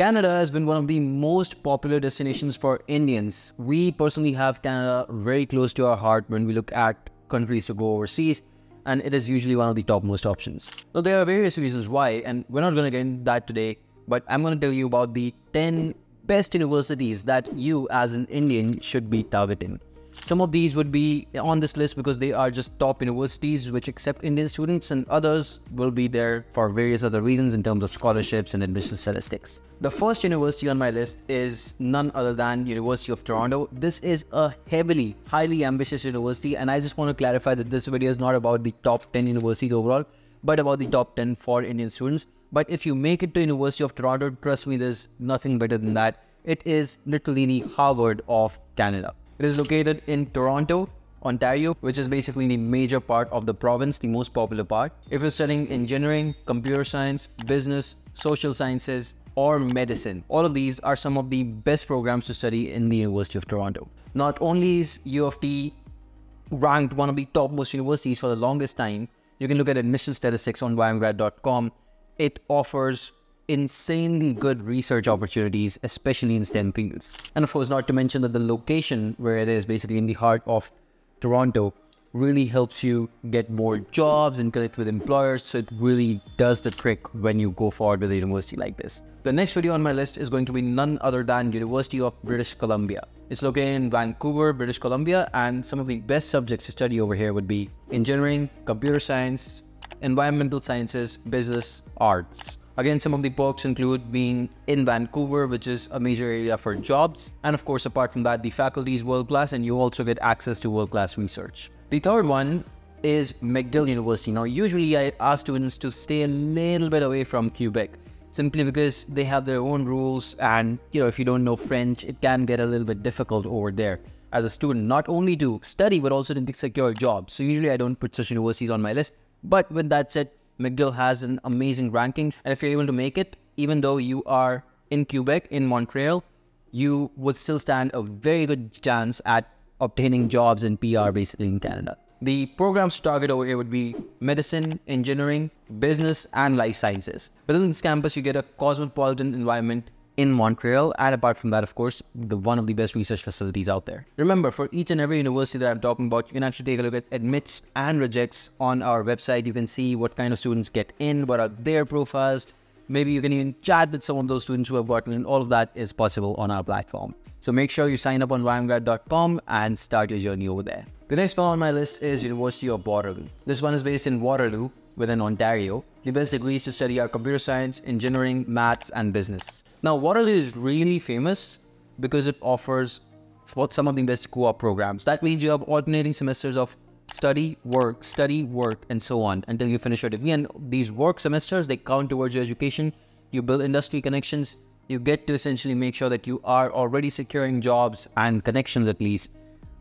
Canada has been one of the most popular destinations for Indians. We personally have Canada very close to our heart when we look at countries to go overseas, and it is usually one of the topmost options. Now, there are various reasons why, and we're not going to get into that today, but I'm going to tell you about the 10 best universities that you as an Indian should be targeting. Some of these would be on this list because they are just top universities which accept Indian students, and others will be there for various other reasons in terms of scholarships and admission statistics. The first university on my list is none other than University of Toronto. This is a highly ambitious university, and I just want to clarify that this video is not about the top 10 universities overall, but about the top 10 for Indian students. But if you make it to University of Toronto, trust me, there's nothing better than that. It is literally the Harvard of Canada. It is located in Toronto, Ontario, which is basically the major part of the province, the most popular part. If you're studying engineering, computer science, business, social sciences, or medicine, all of these are some of the best programs to study in the University of Toronto. Not only is U of T ranked one of the topmost universities for the longest time, you can look at admission statistics on YMGrad.com. It offers insanely good research opportunities, especially in STEM fields. And of course, not to mention that the location where it is, basically in the heart of Toronto, really helps you get more jobs and connect with employers. So it really does the trick when you go forward with a university like this. The next video on my list is going to be none other than University of British Columbia. It's located in Vancouver, British Columbia, and some of the best subjects to study over here would be engineering, computer science, environmental sciences, business, arts. Again, some of the perks include being in Vancouver, which is a major area for jobs. And of course, apart from that, the faculty is world-class and you also get access to world-class research. The third one is McGill University. Now, usually I ask students to stay a little bit away from Quebec, simply because they have their own rules, and if you don't know French, it can get a little bit difficult over there as a student, not only to study, but also to secure a job. So usually I don't put such universities on my list. But with that said, McGill has an amazing ranking, and if you're able to make it, even though you are in Quebec, in Montreal, you would still stand a very good chance at obtaining jobs in PR basically in Canada. The programs to target over here would be medicine, engineering, business, and life sciences. Within this campus, you get a cosmopolitan environment in Montreal, and apart from that, of course, one of the best research facilities out there. Remember, for each and every university that I'm talking about, you can actually take a look at admits and rejects on our website. You can see what kind of students get in, what are their profiles. Maybe you can even chat with some of those students who have gotten in. All of that is possible on our platform. So make sure you sign up on YMGrad.com and start your journey over there. The next one on my list is University of Waterloo. This one is based in Waterloo, within Ontario. The best degrees to study are computer science, engineering, maths, and business. Now, Waterloo is really famous because it offers some of the best co-op programs. That means you have alternating semesters of study, work, and so on until you finish your degree. And these work semesters, they count towards your education. You build industry connections. You get to essentially make sure that you are already securing jobs and connections at least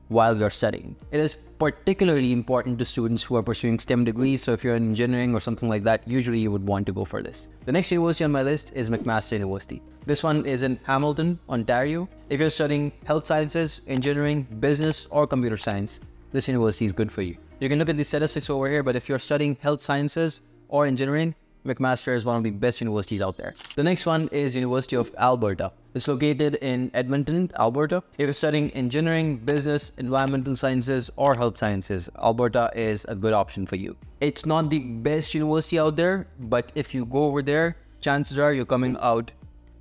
while you're studying. It is particularly important to students who are pursuing STEM degrees. So if you're in engineering or something like that, usually you would want to go for this. The next university on my list is McMaster University. This one is in Hamilton, Ontario. If you're studying health sciences, engineering, business, or computer science, this university is good for you. You can look at the statistics over here, but if you're studying health sciences or engineering, McMaster is one of the best universities out there. The next one is University of Alberta. It's located in Edmonton, Alberta. If you're studying engineering, business, environmental sciences, or health sciences, Alberta is a good option for you. It's not the best university out there, but if you go over there, chances are you're coming out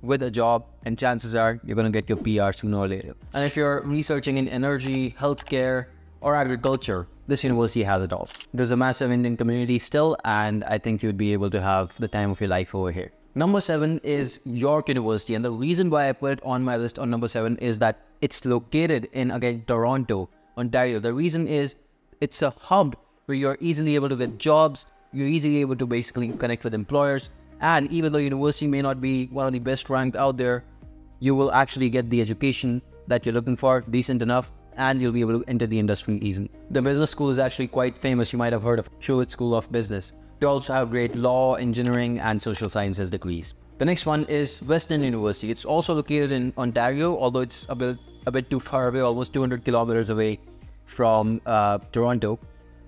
with a job, and chances are you're going to get your PR sooner or later. And if you're researching in energy, healthcare, or agriculture, this university has it all. There's a massive Indian community still, and I think you'd be able to have the time of your life over here. Number 7 is York University, and the reason why I put it on my list on number 7 is that it's located in, again, Toronto, Ontario. The reason is it's a hub where you're easily able to get jobs, you're easily able to basically connect with employers, and even though university may not be one of the best ranked out there, you will actually get the education that you're looking for, decent enough, and you'll be able to enter the industry easily. The business school is actually quite famous. You might have heard of Hewitt School of Business. They also have great law, engineering, and social sciences degrees. The next one is Western University. It's also located in Ontario, although it's a bit too far away, almost 200 kilometers away from Toronto.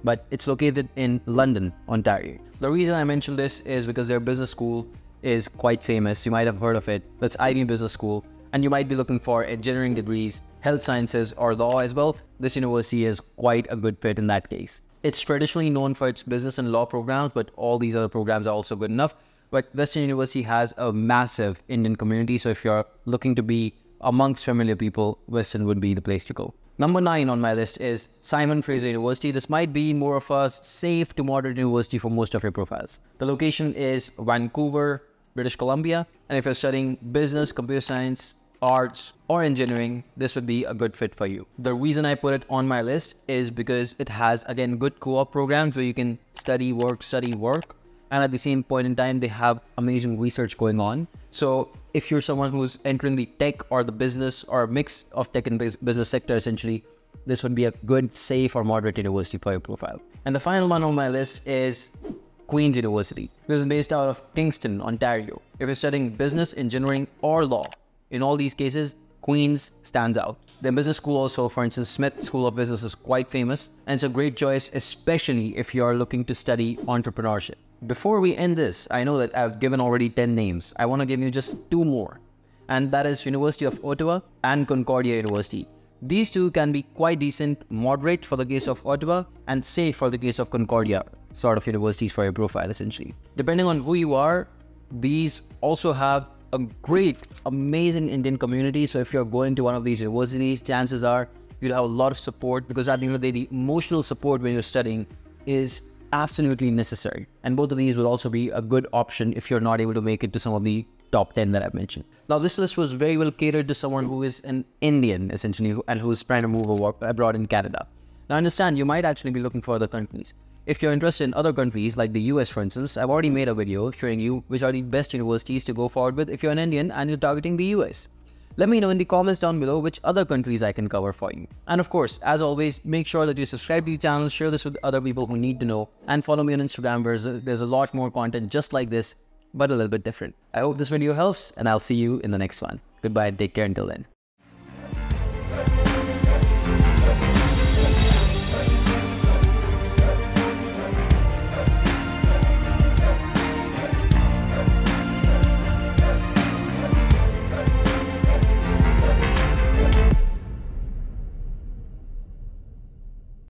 But it's located in London, Ontario. The reason I mention this is because their business school is quite famous. You might have heard of it. That's IB Business School. And you might be looking for engineering degrees, health sciences, or law as well. This university is quite a good fit in that case. It's traditionally known for its business and law programs, but all these other programs are also good enough. But Western University has a massive Indian community. So if you're looking to be amongst familiar people, Western would be the place to go. Number 9 on my list is Simon Fraser University. This might be more of a safe to moderate university for most of your profiles. The location is Vancouver, British Columbia. And if you're studying business, computer science, arts, or engineering, this would be a good fit for you. The reason I put it on my list is because it has, again, good co-op programs where you can study, work. And at the same point in time, they have amazing research going on. So if you're someone who's entering the tech or the business or a mix of tech and business sector, essentially, this would be a good, safe or moderate university for your profile. And the final one on my list is Queen's University. This is based out of Kingston, Ontario. If you're studying business, engineering, or law, in all these cases, Queen's stands out. The business school also, for instance, Smith School of Business is quite famous, and it's a great choice, especially if you're looking to study entrepreneurship. Before we end this, I know that I've given already 10 names. I want to give you just 2 more, and that is University of Ottawa and Concordia University. These two can be quite decent, moderate for the case of Ottawa, and safe for the case of Concordia, sort of universities for your profile, essentially. Depending on who you are, these also have a great, amazing Indian community. So if you're going to one of these universities, chances are you'll have a lot of support, because at the end of the day, the emotional support when you're studying is absolutely necessary. And both of these will also be a good option if you're not able to make it to some of the top 10 that I've mentioned. Now, this list was very well catered to someone who is an Indian, essentially, and who's trying to move abroad in Canada. Now, understand, you might actually be looking for other countries. If you're interested in other countries, like the US, for instance, I've already made a video showing you which are the best universities to go forward with if you're an Indian and you're targeting the US. Let me know in the comments down below which other countries I can cover for you. And of course, as always, make sure that you subscribe to the channel, share this with other people who need to know, and follow me on Instagram, where there's a lot more content just like this, but a little bit different. I hope this video helps, and I'll see you in the next one. Goodbye and take care until then.